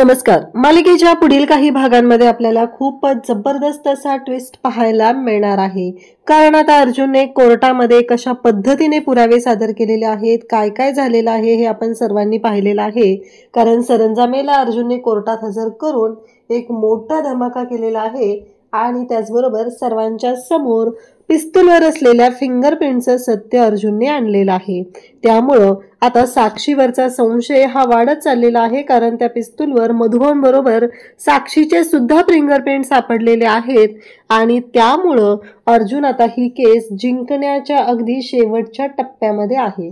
नमस्कार. मालिकेच्या पुढील काही भागांमध्ये आपल्याला खूपच जबरदस्त असा ट्विस्ट पाहायला मिळणार आहे. कारण आता अर्जुनने कोर्टामध्ये कशा पद्धतीने पुरावे सादर केलेले आहेत, काय काय झालेलं आहे हे आपण सर्वांनी पाहिलेलं आहे. कारण सरंजामेला अर्जुनने कोर्टात हजर करून एक मोठा धमाका केलेला आहे आणि त्याचबरोबर सर्वांच्या समोर पिस्तूलवर असलेल्या फिंगरप्रिंटचं सत्य अर्जुनने आणलेलं आहे. त्यामुळं आता साक्षीवरचा संशय हा वाढत चाललेला आहे. कारण त्या पिस्तूलवर मधुबन बरोबर साक्षीचे सुद्धा फिंगरप्रिंट सापडलेले आहेत आणि त्यामुळं अर्जुन आता ही केस जिंकण्याच्या अगदी शेवटच्या टप्प्यामध्ये आहे.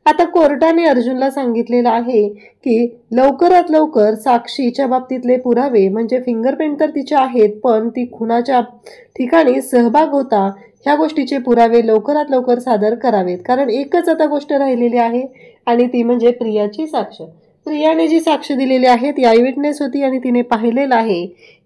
आता कोर्टाने अर्जुनला सांगितलेलं आहे की लवकरात लवकर साक्षीच्या बाबतीतले पुरावे म्हणजे फिंगरप्रिंट तर तिचे आहेत, पण ती खुनाच्या ठिकाणी सहभाग होता ह्या गोष्टीचे पुरावे लवकरात लवकर सादर करावेत. कारण एकच आता गोष्ट राहिलेली आहे आणि ती म्हणजे प्रियाची साक्ष. प्रियाने जी साक्ष दिलेली आहे ती आय विटनेस होती आणि तिने पाहिलेलं आहे.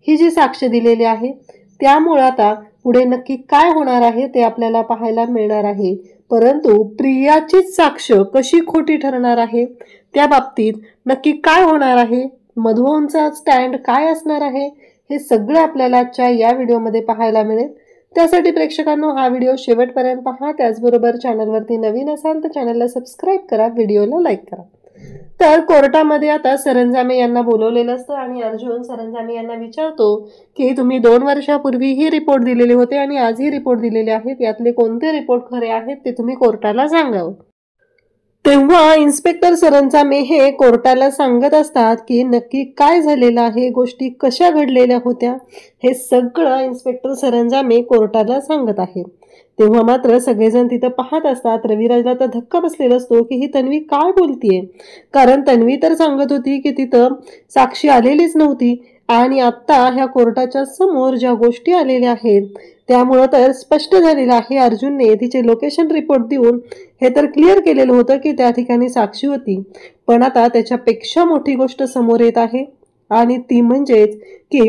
ही जी साक्ष दिलेली आहे त्यामुळे आता पुढे नक्की काय होणार आहे ते आपल्याला पाहायला मिळणार आहे. परंतु प्रियाचीच साक्ष कशी खोटी ठरणार आहे, त्या बाबतीत नक्की काय होणार आहे, मधुबनचा स्टँड काय असणार आहे, हे सगळं आपल्याला आजच्या या व्हिडिओमध्ये पाहायला मिळेल. त्यासाठी प्रेक्षकांनो हा व्हिडिओ शेवटपर्यंत पहा. त्याचबरोबर चॅनलवरती नवीन असाल तर चॅनलला सबस्क्राईब करा, व्हिडिओला लाईक करा. तर कोर्टामध्ये आता सरंजामे यांना बोलवलेलं असतं आणि अर्जुन सरंजामे यांना विचारतो की तुम्ही 2 वर्षापूर्वी ही रिपोर्ट दिलेले होते आणि आजही रिपोर्ट दिलेले आहेत, यातले कोणते रिपोर्ट खरे आहेत ते तुम्ही कोर्टाला सांगावं. तेव्हा इन्स्पेक्टर सरंजामे हे कोर्टाला सांगत असतात की नक्की काय झालेलं आहे, गोष्टी कशा घडलेल्या होत्या, हे सगळं इन्स्पेक्टर सरंजामे कोर्टाला सांगत आहेत. तेव्हा मात्र सगळेजण तिथं पाहत असतात. रविराजला तर धक्का बसलेला असतो की ही तन्वी काय बोलतीये. कारण तन्वी तर सांगत होती की तिथं साक्षी आलेलीच नव्हती आणि आता ह्या कोर्टाच्या समोर ज्या गोष्टी आलेल्या आहेत त्यामुळं तर स्पष्ट झालेलं आहे. अर्जुनने तिचे लोकेशन रिपोर्ट देऊन हे तर क्लिअर केलेलं होतं की त्या ठिकाणी साक्षी होती. पण आता त्याच्यापेक्षा मोठी गोष्ट समोर येत आहे आणि ती म्हणजेच की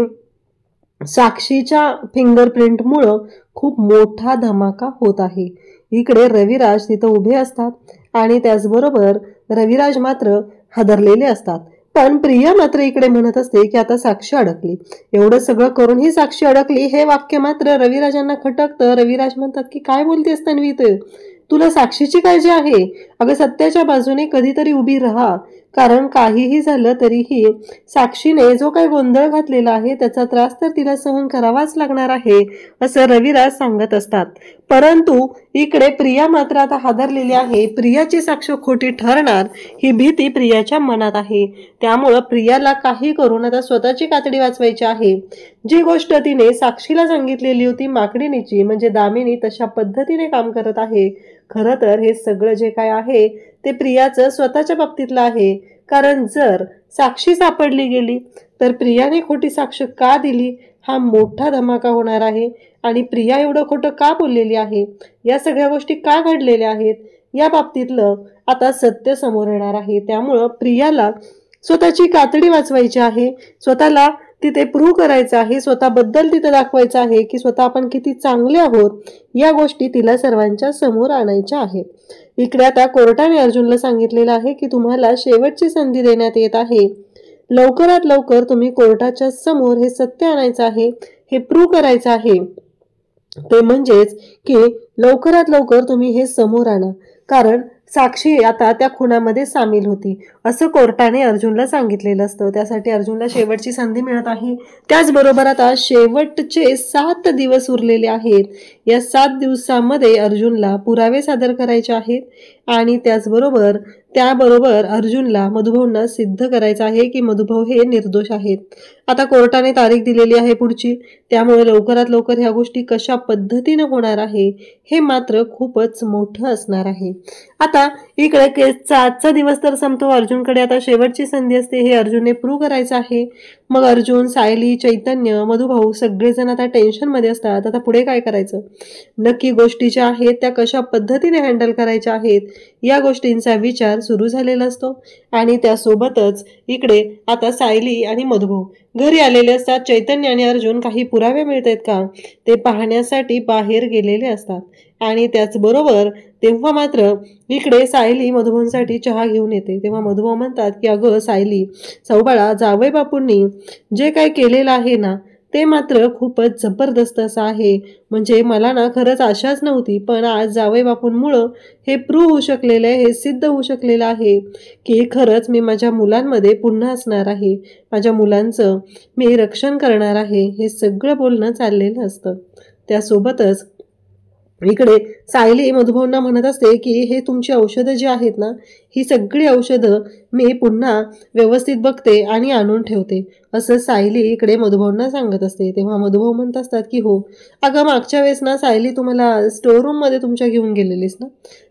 साक्षीच्या फिंगरप्रिंटमुळं खूप मोठा धमाका होत आहे. इकडे रविराज तिथं उभे असतात आणि त्याचबरोबर रविराज मात्र हादरलेले असतात. पण प्रिया मात्र इकडे म्हणत असते की आता साक्षी अडकली. एवढं सगळं करून ही साक्षी अडकली हे वाक्य मात्र रविराजांना खटकतं. रविराज म्हणतात की काय बोलतेस तन्वी, तुला साक्षीची काळजी आहे? अगं सत्याच्या बाजूने कधीतरी उभी राहा. कारण काहीही झालं तरीही साक्षीने जो काही गोंधळ घातलेला आहे त्याचा त्रास तर तिला सहन करावाच लागणार आहे असं रविराज सांगत असतात. परंतु इकडे प्रिया मात्र आता हादरलेली आहे. प्रियाची साक्ष खोटी ठरणार ही भीती प्रियाच्या मनात आहे. त्यामुळं प्रियाला काही करून आता स्वतःची कातडी वाचवायची आहे. जी गोष्ट तिने साक्षीला सांगितलेली होती माकडीनीची म्हणजे दामिनी तशा पद्धतीने काम करत आहे. खरं तर हे सगळं जे काय आहे ते प्रियाचं स्वतःच्या बाबतीतलं आहे. कारण जर साक्षी सापडली गेली तर प्रियाने खोटी साक्ष का दिली हा मोठा धमाका होणार आहे. आणि प्रिया एवढं खोटं का बोललेली आहे, या सगळ्या गोष्टी का घडलेल्या आहेत या बाबतीतलं आता सत्य समोर येणार आहे. त्यामुळं प्रियाला स्वतःची कातडी वाचवायची आहे, स्वतःला तिथे प्रूव्ह करायचं आहे, स्वतःबद्दल तिथे दाखवायचं आहे की स्वतः आपण किती चांगले आहोत. या गोष्टी तिला सर्वांच्या समोर आणायच्या आहेत. इकडे आता कोर्टाने अर्जुनला सांगितलेलं आहे की तुम्हाला शेवटची संधी देण्यात येत आहे. लवकरात लवकर तुम्ही कोर्टाच्या समोर हे सत्य आणायचं आहे, हे प्रूव्ह करायचं आहे. ते म्हणजेच की लवकरात लवकर तुम्ही हे समोर आणा. कारण साक्षी आता त्या खुनामध्ये सामील होती असं कोर्टाने अर्जुनला सांगितलेलं असतं. त्यासाठी अर्जुनला शेवटची संधी मिळत आहे. त्याचबरोबर आता शेवटचे 7 दिवस उरलेले आहेत. या 7 दिवसामध्ये अर्जुनला पुरावे सादर करायचे आहेत आणि त्याबरोबर अर्जुनला मधुभाऊंना सिद्ध करायचं आहे की मधुभाऊ हे निर्दोष आहेत. आता कोर्टाने तारीख दिलेली आहे पुढची. त्यामुळे लवकरात लवकर ह्या गोष्टी कशा पद्धतीने होणार आहे हे मात्र खूपच मोठं असणार आहे. आता इकडे केसचा आजचा दिवस तर संपतो. अर्जुनकडे आता शेवटची संधी असते. हे अर्जुनने प्रूव्ह करायचं आहे. मग अर्जुन, सायली, चैतन्य, मधुभाऊ सगळेजण आता टेन्शनमध्ये असतात. आता पुढे काय करायचं, नक्की गोष्टी ज्या आहेत त्या कशा पद्धतीने हँडल करायच्या आहेत या गोष्टींचा विचार सुरू झालेला असतो. आणि त्यासोबतच इकडे आता सायली आणि मधुभाऊ घरी आलेले असतात. चैतन्य आणि अर्जुन काही पुरावे मिळतात का ते पाहण्यासाठी बाहेर गेलेले असतात. आणि त्याचबरोबर तेव्हा मात्र इकडे सायली मधुभाऊंसाठी चहा घेऊन येते. तेव्हा मधुभाऊ म्हणतात की अगं सायली, सौबाळा, जावई बापूंनी जे काही केलेलं आहे ना ते मात्र खूपच जबरदस्त असं आहे. म्हणजे मला ना खरंच आशाच नव्हती, पण आज जावई बापूंमुळं हे प्रूव्ह होऊ शकलेलं आहे, हे सिद्ध होऊ शकलेलं आहे की खरंच मी माझ्या मुलांमध्ये पुन्हा असणार आहे, माझ्या मुलांचं मी रक्षण करणार आहे. हे सगळं बोलणं चाललेलं असतं. त्यासोबतच इकडे सायली मधुभाऊंना म्हणत असते की हे तुमची औषधं जी आहेत ना, ही सगळी औषधं मी पुन्हा व्यवस्थित बघते आणि आणून ठेवते, असं सायली इकडे मधुभाऊंना सांगत असते. तेव्हा मधुभाऊ म्हणत असतात की हो अगं, मागच्या वेळेस ना सायली तुम्हाला स्टोर रूममध्ये तुमच्या घेऊन गेलेलीस ना,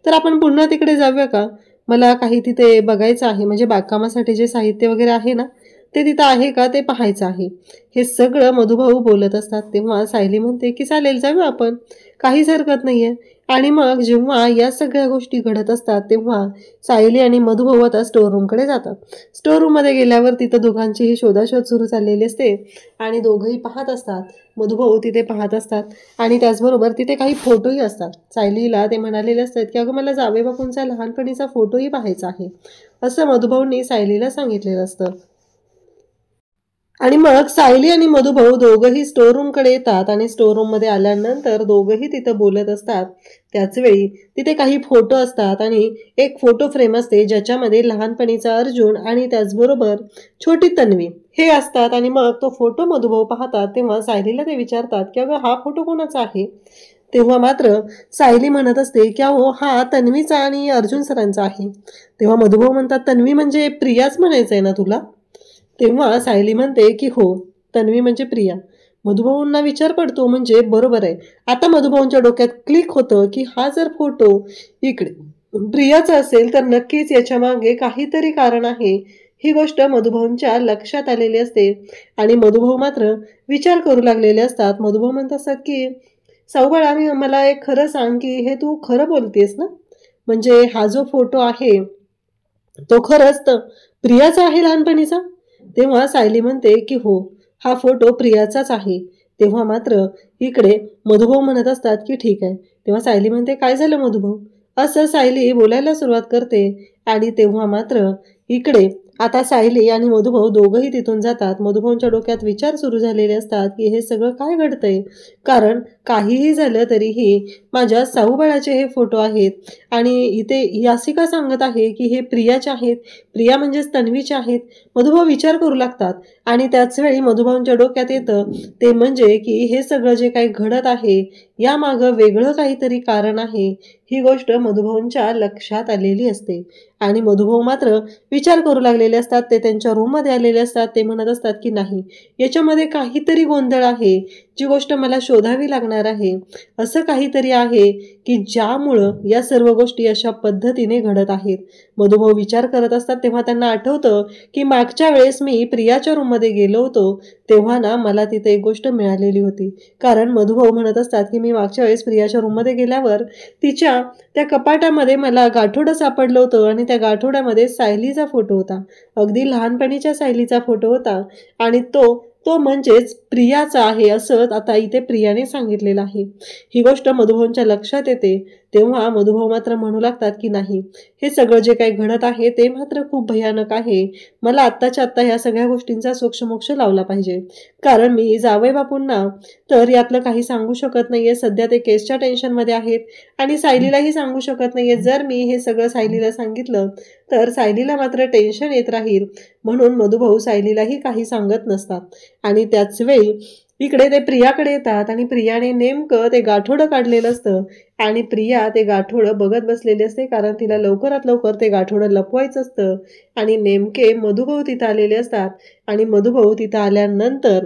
तर आपण पुन्हा तिकडे जाऊया का? मला काही तिथे बघायचं आहे, म्हणजे बागकामासाठी जे साहित्य वगैरे आहे ना ते तिथं आहे का ते पाहायचं आहे. हे सगळं मधुभाऊ बोलत असतात. तेव्हा सायली म्हणते की चालेल, जाऊया आपण, काहीच हरकत नाहीये. आणि मग जेव्हा या सगळ्या गोष्टी घडत असतात तेव्हा सायली आणि मधुभाऊ आता स्टोर रूमकडे जातात. स्टोर रूममध्ये गेल्यावर तिथं दोघांचीही शोधाशोध सुरू झालेली असते आणि दोघंही पाहत असतात. मधुभाऊ तिथे पाहत असतात आणि त्याचबरोबर तिथे काही फोटोही असतात. सायलीला ते म्हणालेले असतात की अगं, मला जावई बापूंचा लहानपणीचा फोटोही पाहायचा आहे, असं मधुभाऊंनी सायलीला सांगितलेलं असतं. आणि मग सायली आणि मधुभाऊ दोघंही स्टोर रूमकडे येतात आणि स्टोर रूममध्ये आल्यानंतर दोघंही तिथं बोलत असतात. त्याचवेळी तिथे काही फोटो असतात आणि एक फोटो फ्रेम असते ज्याच्यामध्ये लहानपणीचा अर्जुन आणि त्याचबरोबर छोटी तन्वी हे असतात. आणि मग तो फोटो मधुभाऊ पाहतात तेव्हा सायलीला ते विचारतात की अगं, हा फोटो कोणाचा आहे? तेव्हा मात्र सायली म्हणत असते की अहो, हा तन्वीचा आणि अर्जुन सरांचा आहे. तेव्हा मधुभाऊ म्हणतात, तन्वी म्हणजे प्रियाच म्हणायचंय ना तुला? तेव्हा सायली म्हणते की हो, तन्वी म्हणजे प्रिया. मधुभाऊंना विचार पडतो, म्हणजे बरोबर आहे. आता मधुभाऊंच्या डोक्यात क्लिक होतं की हा जर फोटो इकडे प्रियाचा असेल तर नक्कीच याच्या मागे काहीतरी कारण आहे. ही गोष्ट मधुभाऊंच्या लक्षात आलेली असते आणि मधुभाऊ मात्र विचार करू लागलेले असतात. मधुभाऊ म्हणत असतात की सौबाळा, मला एक खरं सांग की हे तू खरं बोलतेस ना? म्हणजे हा जो फोटो आहे तो खरंच तर प्रियाचा आहे लहानपणीचा? तेव्हा सायली म्हणते की हो, हा फोटो प्रियाचाच आहे. तेव्हा मात्र इकडे मधुभाऊ म्हणत असतात की ठीक आहे. तेव्हा सायली म्हणते, काय झालं मधुभाऊ? असं सायली बोलायला सुरुवात करते आणि तेव्हा मात्र इकडे आता सायली आणि मधुभाऊ दोघंही तिथून जातात. मधुभाऊंच्या डोक्यात विचार सुरू झालेले असतात की हे सगळं काय घडतंय, कारण काहीही झालं तरीही माझ्या साऊबाळाचे हे फोटो आहेत आणि इथे यासिका सांगत आहे की हे प्रियाचे आहेत, प्रिया म्हणजेच तन्वीचे आहेत. मधुभाऊ विचार करू लागतात आणि त्याचवेळी मधुभाऊंच्या डोक्यात येतं ते म्हणजे की हे सगळं जे काही घडत आहे यामागं वेगळं काहीतरी कारण आहे. ही गोष्ट मधुभाऊंच्या लक्षात आलेली असते आणि मधुभाऊ मात्र विचार करू लागलेले असतात. ते त्यांच्या रूममध्ये आलेले असतात. ते म्हणत असतात की नाही, याच्यामध्ये काहीतरी गोंधळ आहे, जी गोष्ट मला शोधावी लागणार आहे. असं काहीतरी आहे की ज्यामुळं या सर्व गोष्टी अशा पद्धतीने घडत आहेत. मधुभाऊ विचार करत असतात तेव्हा त्यांना आठवतं की मागच्या वेळेस मी प्रियाच्या रूममध्ये गेलो होतो तेव्हा ना मला तिथे एक गोष्ट मिळालेली होती. कारण मधुभाऊ म्हणत असतात की मी मागच्या वेळेस प्रियाच्या रूममध्ये गेल्यावर तिच्या त्या कपाटामध्ये मला गाठोडं सापडलं होतं आणि त्या गाठोड्यामध्ये सायलीचा फोटो होता, अगदी लहानपणीच्या सायलीचा फोटो होता आणि तो म्हणजेच प्रियाचा आहे, असं आता इथे प्रियाने सांगितलेलं आहे. ही गोष्ट मधुभाऊंच्या लक्षात येते. तेव्हा मधुभाऊ मात्र म्हणू लागतात की नाही, हे सगळं जे काही घडत आहे ते मात्र खूप भयानक आहे. मला आत्ताच्या आत्ता ह्या सगळ्या गोष्टींचा सोक्षमोक्ष लावला पाहिजे, कारण मी जावई बापूंना तर यातलं काही सांगू शकत नाहीये. सध्या ते केसच्या टेन्शनमध्ये आहेत आणि सायलीलाही सांगू शकत नाहीये. जर मी हे सगळं सायलीला सांगितलं तर सायलीला मात्र टेन्शन येत राहील, म्हणून मधुभाऊ सायलीलाही काही सांगत नसतात. आणि त्याच वेळी इकडे ते प्रियाकडे येतात आणि प्रियाने नेमकं ते गाठोडं काढलेलं असतं आणि प्रिया ते गाठोडं बघत बसलेली असते, कारण तिला लवकरात लवकर ते गाठोडं लपवायचं असतं. आणि नेमके मधुभाऊ तिथं आलेले असतात आणि मधुभाऊ तिथं आल्यानंतर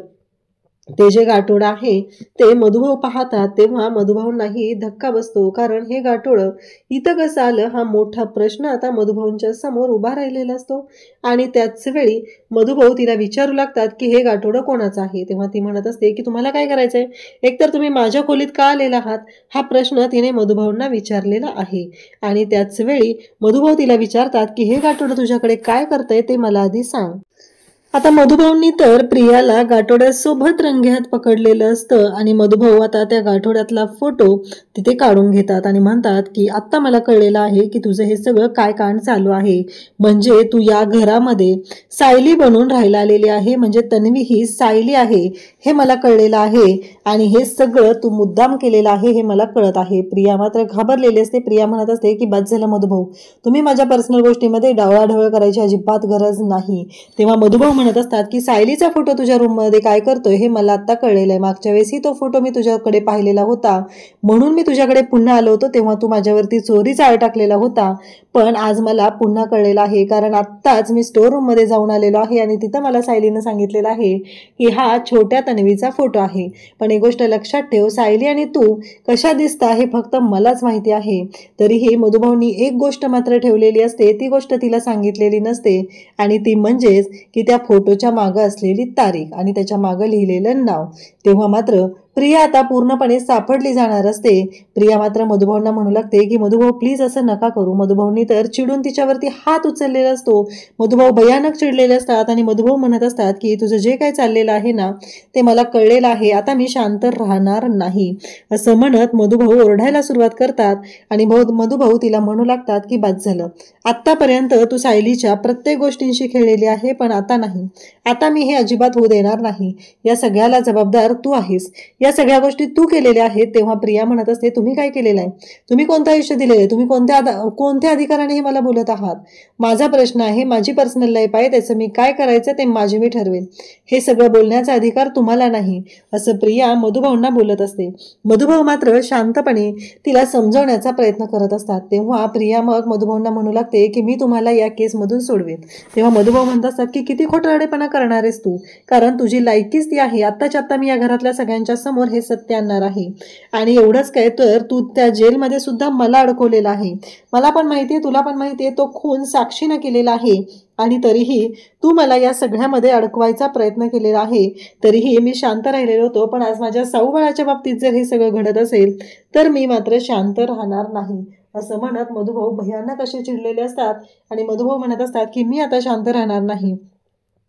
ते जे गाठोडं आहे ते मधुभाऊ पाहतात तेव्हा मधुभाऊंनाही धक्का बसतो, कारण हे गाठोडं इथं कसं आलं हा मोठा प्रश्न आता मधुभाऊंच्या समोर उभा राहिलेला असतो. आणि त्याच वेळी मधुभाऊ तिला विचारू लागतात की हे गाठोडं कोणाचं आहे? तेव्हा ती म्हणत असते की तुम्हाला काय करायचंय, एकतर तुम्ही माझ्या खोलीत का आलेला आहात, हा प्रश्न तिने मधुभाऊंना विचारलेला आहे. आणि त्याच वेळी मधुभाऊ तिला विचारतात की हे गाठोडं तुझ्याकडे काय करतंय ते मला आधी सांग. आता मधुभाऊंनी तर प्रियाला गाठोड्यासोबत रंगेहात पकडलेलं असतं आणि मधुभाऊ आता त्या गाठोड्यातला फोटो तिथे काढून घेतात आणि म्हणतात की आत्ता मला कळलेलं आहे की तुझं हे सगळं काय कांड चालू आहे. म्हणजे तू या घरामध्ये सायली बनून राहायला आलेली आहे, म्हणजे तन्वी ही सायली आहे हे मला कळलेलं आहे आणि हे सगळं तू मुद्दाम केलेलं आहे हे मला कळत आहे. प्रिया मात्र घाबरलेली असते. प्रिया म्हणत असते की बस झालं मधुभाऊ, तुम्ही माझ्या पर्सनल गोष्टीमध्ये डावळाढवळ करायची अजिबात गरज नाही. तेव्हा मधुभाऊ म्हणत असतात की सायलीचा फोटो तुझ्या रूममध्ये काय करतोय हे मला आता कळलेलं आहे. मागच्या वेळेसही तो फोटो मी तुझ्याकडे पाहिलेला होता, म्हणून मी तुझ्याकडे पुन्हा आलो होतो, तेव्हा तू माझ्यावरती चोरीचा आळ टाकलेला होता. पण आज मला पुन्हा कळलेलं आहे, कारण आत्ताच मी स्टोर रूम मध्ये जाऊन आलेलो आहे आणि तिथं मला सायलीनं सांगितलेलं आहे की हा छोट्या तन्वीचा फोटो आहे. पण एक गोष्ट लक्षात ठेव, सायली आणि तू कशा दिसता हे फक्त मलाच माहिती आहे. तरीही मधुभाऊंनी एक गोष्ट मात्र ठेवलेली असते, ती गोष्ट तिला सांगितलेली नसते आणि ती म्हणजेच की त्या फोटोच्या मागं असलेली तारीख आणि त्याच्या मागं लिहिलेलं नाव. तेव्हा मात्र प्रिया आता पूर्णपणे सापडली जाणार असते. प्रिया मात्र मधुभाऊंना म्हणू लागते की मधुभाऊ प्लीज असं नका करू. मधुभाऊंनी तर चिडून तिच्यावरती हात उचललेला असतो. मधुभाऊ भयानक चिडलेले असतात आणि मधुभाऊ म्हणत असतात की तुझं जे काही चाललेलं आहे ना ते मला कळलेलं आहे, आता मी शांत राहणार नाही. असं म्हणत मधुभाऊ ओरडायला सुरुवात करतात आणि मधुभाऊ तिला म्हणू लागतात की बस झालं, आत्तापर्यंत तू सायलीच्या प्रत्येक गोष्टींशी खेळलेली आहे, पण आता नाही, आता मी हे अजिबात होऊ देणार नाही. या सगळ्याला जबाबदार तू आहेस, या सगळ्या गोष्टी तू केलेल्या आहेत. तेव्हा प्रिया म्हणत असते तुम्ही काय केलेलं आहे, तुम्ही कोणतं आयुष्य दिलेलं, तुम्ही कोणत्या अधिकाराने हे मला बोलत आहात. माझा प्रश्न आहे, माझी पर्सनल लाईफ आहे, त्याचं मी काय करायचं ते माझी मी ठरवेन, हे सगळं बोलण्याचा अधिकार तुम्हाला नाही, असं प्रिया मधुभाऊंना बोलत असते. मधुभाऊ मात्र शांतपणे तिला समजवण्याचा प्रयत्न करत असतात. तेव्हा प्रिया मग मधुभाऊंना म्हणू लागते की मी तुम्हाला या केसमधून सोडवेन. तेव्हा मधुभाऊ म्हणत असतात की किती खोटारडेपणा करणार आहेस तू, कारण तुझी लायकीच ती आहे. आत्ताच्या आत्ता मी या घरातल्या सगळ्यांच्या समोर हे सत्य आणणार आहे आणि एवढंच काय तर तू त्या जेलमध्ये सुद्धा मला अडकवलेलं आहे. मला पण माहितीये, तुला पण माहितीये, तो खून साक्षीनं केलेला आहे आणि तरीही तू मला या सगळ्यामध्ये अडकवायचा प्रयत्न केलेला आहे. तरीही मी शांत राहिलेलो होतो, पण आज माझ्या साऊबाळाच्या बाबतीत जर हे सगळं घडत असेल तर मी मात्र शांत राहणार नाही. असं म्हणत मधुभाऊ भयानक असे चिडलेले असतात आणि मधुभाऊ म्हणत असतात की मी आता शांत राहणार नाही,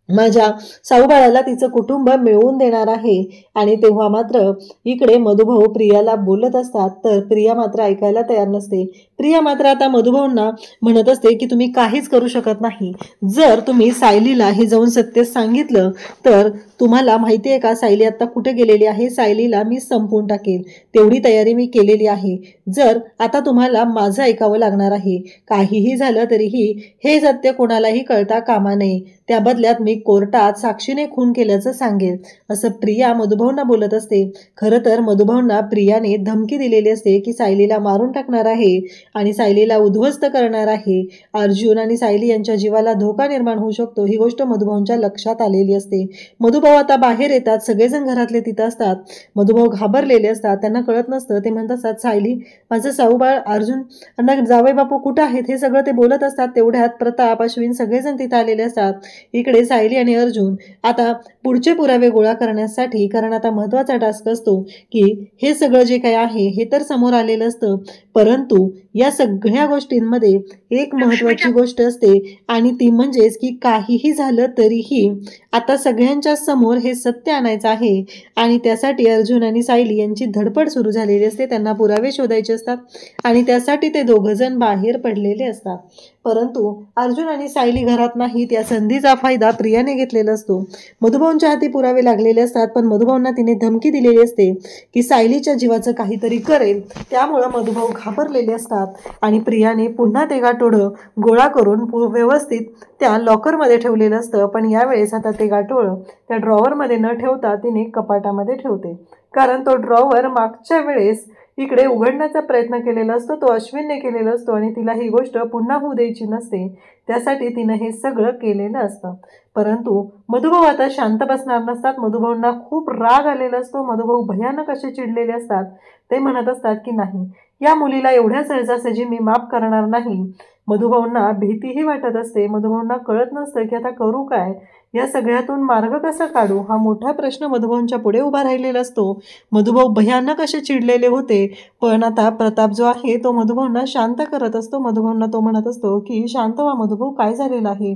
माझ्या साऊबाळाला तिचं कुटुंब मिळवून देणार आहे. आणि तेव्हा मात्र इकडे मधुभाऊ प्रियाला बोलत असतात, तर प्रिया मात्र ऐकायला तयार नसते. प्रिया मात्र आता मधुभाऊंना म्हणत असते की तुम्ही काहीच करू शकत नाही. जर तुम्ही सायलीला हे जाऊन सत्य सांगितलं तर तुम्हाला माहिती आहे का सायली आता कुठे गेलेली आहे, सायलीला मी संपवून टाकेल, तेवढी तयारी मी केलेली आहे. जर आता तुम्हाला माझं ऐकावं लागणार आहे, काहीही झालं तरीही हे सत्य कोणालाही कळता कामा नये, त्या बदल्यात मी कोर्टात साक्षीने खून केल्याचं सांगेल, असं प्रिया मधुभाऊंना बोलत असते. खरं तर मधुभाऊंना प्रियाने धमकी दिलेली असते की सायलीला मारून टाकणार आहे आणि सायलीला उद्ध्वस्त करणार आहे. अर्जुन आणि सायली यांच्या जीवाला धोका निर्माण होऊ शकतो ही गोष्ट मधुभाऊंच्या लक्षात आलेली असते. मधुभाऊ आता बाहेर येतात, सगळेजण घरातले तिथं असतात. मधुभाऊ घाबरलेले असतात, त्यांना कळत नसतं. ते म्हणत असतात सायली, माझं साऊबाळ, अर्जुन अण्णा, जावई बापू कुठं आहेत, हे सगळं ते बोलत असतात. तेवढ्यात प्रताप, अश्विन सगळेजण तिथं आलेले असतात. इकडे सायली आणि अर्जुन आता पुढचे पुरावे गोळा करण्यासाठी, कारण आता महत्वाचा टास्क असतो की हे सगळं जे काही आहे हे तर समोर आलेलं असतं, परंतु या सगळ्या गोष्टींमध्ये एक महत्वाची गोष्ट असते आणि ती म्हणजेच की काहीही झालं तरीही आता सगळ्यांच्या समोर हे सत्य आणायचं आहे आणि त्यासाठी अर्जुन आणि सायली यांची धडपड सुरू झालेली असते. त्यांना पुरावे शोधायचे असतात आणि त्यासाठी ते दोघंजण बाहेर पडलेले असतात. परंतु अर्जुन आणि सायली घरात नाहीत, या संधीचा फायदा प्रियाने घेतलेला असतो. मधुभाऊंच्या हाती पुरावे लागलेले असतात, पण मधुभाऊंना तिने धमकी दिलेली असते की सायलीच्या जीवाचं काहीतरी करेल. त्यामुळं मधुभाऊ घाबरलेले असतात आणि प्रियाने पुन्हा ते गाठोडं गोळा करून व्यवस्थित त्या लॉकरमध्ये ठेवलेलं असतं. पण यावेळेस आता ते गाठोडं त्या ड्रॉवरमध्ये न ठेवता तिने कपाटामध्ये ठेवते, कारण तो ड्रॉवर मागच्या वेळेस इकडे उघडण्याचा प्रयत्न केलेला असतो, तो अश्विनने केलेला असतो आणि तिला ही गोष्ट पुन्हा होऊ द्यायची नसते, त्यासाठी तिनं हे सगळं केलेलं असतं. परंतु मधुभाऊ आता शांत बसणार नसतात. मधुभाऊंना खूप राग आलेला असतो. मधुभाऊ भयानक असे चिडलेले असतात. ते म्हणत असतात की नाही, या मुलीला एवढ्या सहजासहजी मी माफ करणार नाही. मधुभाऊंना भीतीही वाटत असते. मधुभाऊंना कळत नसतं की आता करू काय, या सगळ्यातून मार्ग कसा काढू, हा मोठा प्रश्न मधुभाऊंच्या पुढे उभा राहिलेला असतो. मधुभाऊ भयानक असे चिडलेले होते, पण आता प्रताप जो आहे तो मधुभाऊंना शांत करत असतो. मधुभाऊंना तो म्हणत असतो की शांत व्हा मधुभाऊ, काय झालेलं आहे.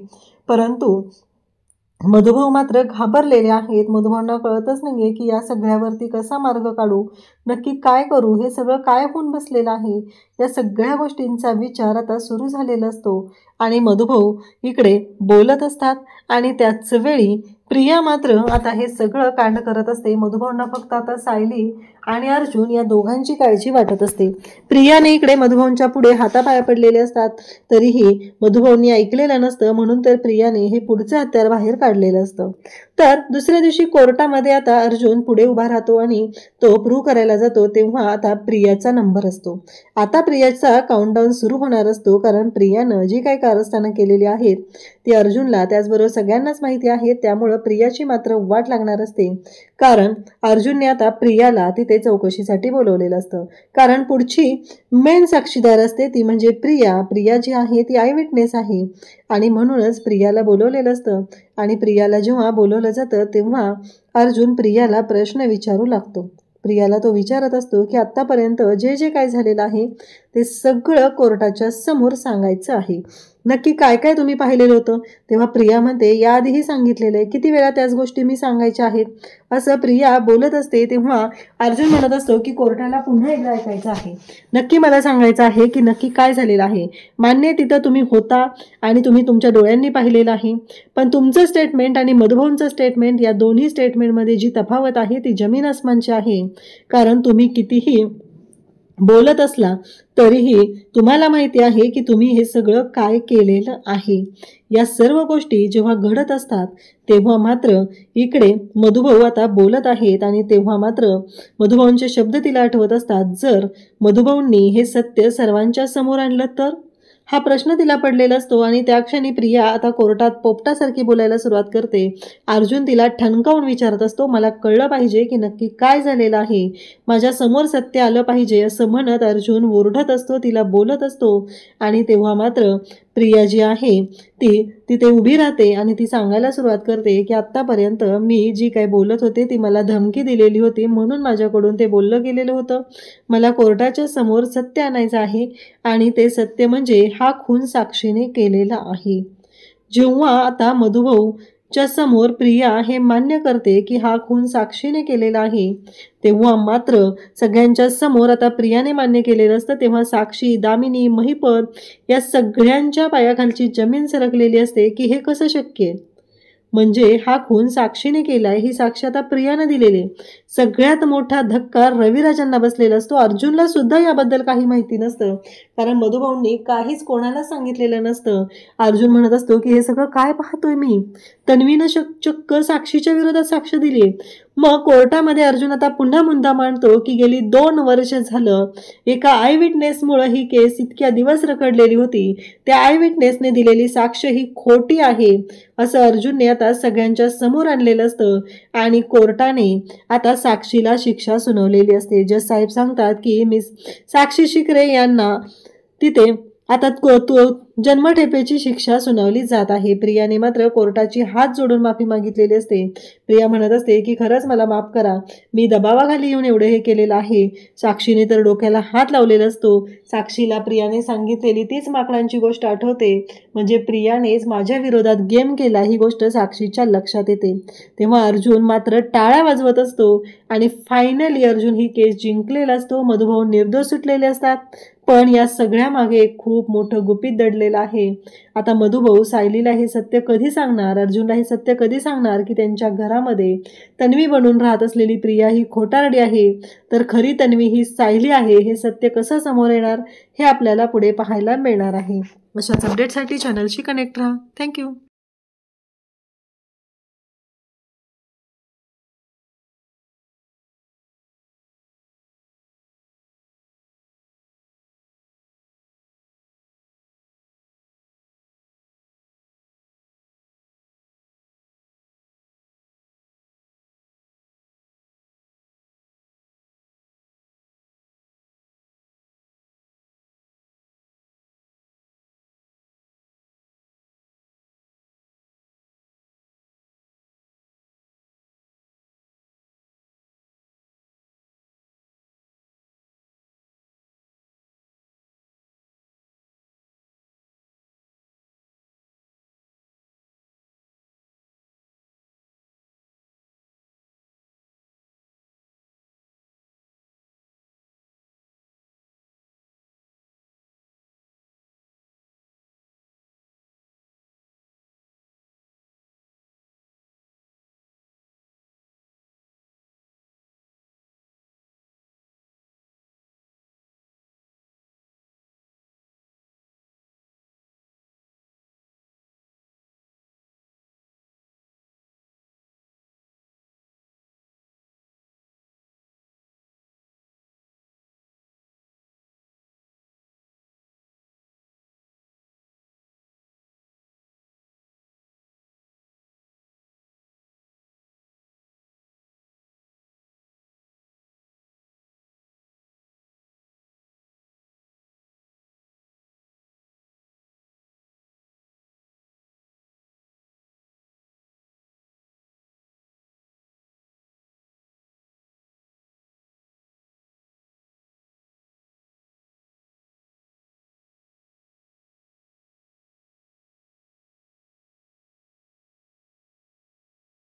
परंतु मधुभाऊ मात्र घाबरलेले आहेत. मधुभाऊंना कळतच नाहीये की या सगळ्यावरती कसा मार्ग काढू, नक्की काय करू, हे सगळं काय होऊन बसलेलं आहे. या सगळ्या गोष्टींचा विचार आता सुरू झालेला असतो आणि मधुभाऊ इकडे बोलत असतात आणि त्याच वेळी प्रिया मात्र आता हे सगळं कांड करत असते. मधुभाऊंना फक्त आता सायली आणि अर्जुन या दोघांची काळजी वाटत असते. प्रियाने इकडे मधुभाऊंच्या पुढे हातापाया पडलेले असतात, तरीही मधुभाऊंनी ऐकलेलं नसतं, म्हणून तर प्रियाने हे पुढचं हत्यार बाहेर काढलेलं असतं. तर दुसऱ्या दिवशी कोर्टामध्ये आता अर्जुन पुढे उभा राहतो आणि तो प्रूव्ह करायला जातो. तेव्हा आता प्रियाचा नंबर असतो. आता प्रियाचा काउंटडाऊन सुरू होणार असतो, कारण प्रियानं जी काही कारस्थानं केलेली आहेत ती अर्जुनला त्याचबरोबर सगळ्यांनाच माहिती आहे. त्यामुळं प्रियाची मात्र वाट लागणार असते, कारण अर्जुनने आता प्रियाला तिथे चौकशीसाठी बोलवलेलं असतं. कारण पुढची मेन साक्षीदार असते ती म्हणजे प्रिया जी आहे ती आय विटनेस आहे आणि म्हणूनच प्रियाला बोलवलेलं असतं. आणि प्रियाला जेव्हा बोलवलं जातं तेव्हा अर्जुन प्रियाला प्रश्न विचारू लागतो. प्रियाला तो विचारत असतो की आत्तापर्यंत जे जे काय झालेलं आहे ते सगळं कोर्टाच्या समोर सांगायचं आहे. नक्की काय काय तुम्ही पाहिलेलं होतं. तेव्हा प्रिया म्हणते, याआधीही सांगितलेलं आहे, किती वेळा त्याच गोष्टी मी सांगायच्या आहेत, असं प्रिया बोलत असते. तेव्हा अर्जुन म्हणत असतो की कोर्टाला पुन्हा एकदा ऐकायचं आहे, नक्की मला सांगायचं आहे की नक्की काय झालेलं आहे. मान्य तिथं तुम्ही होता आणि तुम्ही तुमच्या डोळ्यांनी पाहिलेलं आहे, पण तुमचं स्टेटमेंट आणि मधुभाऊंचं स्टेटमेंट या दोन्ही स्टेटमेंटमध्ये जी तफावत आहे ती जमीन आसमानची आहे. कारण तुम्ही कितीही बोलत असला तरीही तुम्हाला माहिती आहे की तुम्ही हे सगळं काय केलेलं आहे. या सर्व गोष्टी जेव्हा घडत असतात तेव्हा मात्र इकडे मधुभाऊ आता बोलत आहेत आणि तेव्हा मात्र मधुभाऊंचे शब्द तिला आठवत असतात. जर मधुभाऊंनी हे सत्य सर्वांच्या समोर आणलं तर, हा प्रश्न तिला पडलेला असतो. आणि त्या क्षणी प्रिया आता कोर्टात पोपटासारखी बोलायला सुरुवात करते. अर्जुन तिला ठणकावून विचारत असतो, मला कळलं पाहिजे की नक्की काय झालेलं आहे, माझ्या समोर सत्य आलं पाहिजे, असं म्हणत अर्जुन ओरडत असतो, तिला बोलत असतो. आणि तेव्हा मात्र प्रिया जी आहे ती तिथे उभी राहते आणि ती सांगायला सुरुवात करते की आत्तापर्यंत मी जी काही बोलत होते ती मला धमकी दिलेली होती, म्हणून माझ्याकडून ते बोललं गेलेलं होतं. मला कोर्टाच्या समोर सत्य आणायचं आहे आणि ते सत्य म्हणजे हा खून साक्षीने केलेला आहे. जेव्हा आता मधुभाऊच्या समोर प्रिया हे मान्य करते की हा खून साक्षीने केलेला आहे, तेव्हा मात्र सगळ्यांच्या समोर आता प्रियाने मान्य केलेलं असतं. तेव्हा साक्षी, दामिनी, महिपत या सगळ्यांच्या पायाखालची जमीन सरकलेली असते की हे कसं शक्य आहे. म्हणजे हा खून साक्षीने केलाय ही साक्ष आता प्रियाने दिलेली. सगळ्यात मोठा धक्का रविराजांना बसलेला असतो. अर्जुनला सुद्धा याबद्दल काही माहिती नसतं, कारण मधुभाऊंनी काहीच कोणाला सांगितलेलं नसतं. अर्जुन म्हणत असतो की हे सगळं काय पाहतोय मी, तन्वीनं चक्क साक्षीच्या विरोधात साक्ष दिली. मग कोर्टामध्ये अर्जुन आता पुन्हा मुद्दा मांडतो की गेली 2 वर्ष झालं एका आय विटनेसमुळे ही केस इतक्या दिवस रखडलेली होती, त्या आय विटनेसने दिलेली साक्ष ही खोटी आहे, असं अर्जुनने आता सगळ्यांच्या समोर आणलेलं असतं. आणि कोर्टाने आता साक्षीला शिक्षा सुनावलेली असते. जज साहेब सांगतात की मिस साक्षी शिकरे यांना तिथे आता जन्मठेपेची शिक्षा सुनावली जात आहे. प्रियाने मात्र कोर्टाची हात जोडून माफी मागितलेली असते. प्रिया म्हणत असते की खरंच मला माफ करा, मी दबावाखाली येऊन एवढं हे केलेलं आहे. साक्षीने तर डोक्याला हात लावलेला असतो. साक्षीला प्रियाने सांगितलेली तीच माकडांची गोष्ट आठवते, म्हणजे प्रियानेच माझ्या विरोधात गेम केला ही गोष्ट साक्षीच्या लक्षात येते. तेव्हा अर्जुन मात्र टाळ्या वाजवत असतो आणि फायनली अर्जुन ही केस जिंकलेला असतो. मधुभाऊ निर्दोष सुटलेले असतात. पण या सगळ्या मागे खूप मोठं गुपित दडलेलं आहे. आता मधुभाऊ सायलीला हे सत्य कधी सांगणार, अर्जुनला हे सत्य कधी सांगणार की त्यांच्या घरामध्ये तन्वी बनून राहत असलेली प्रिया ही खोटारडी आहे, तर खरी तन्वी ही सायली आहे, हे सत्य कसं समोर येणार हे आपल्याला पुढे पाहायला मिळणार आहे. अशाच अपडेटसाठी चॅनलशी कनेक्ट राहा. थँक्यू.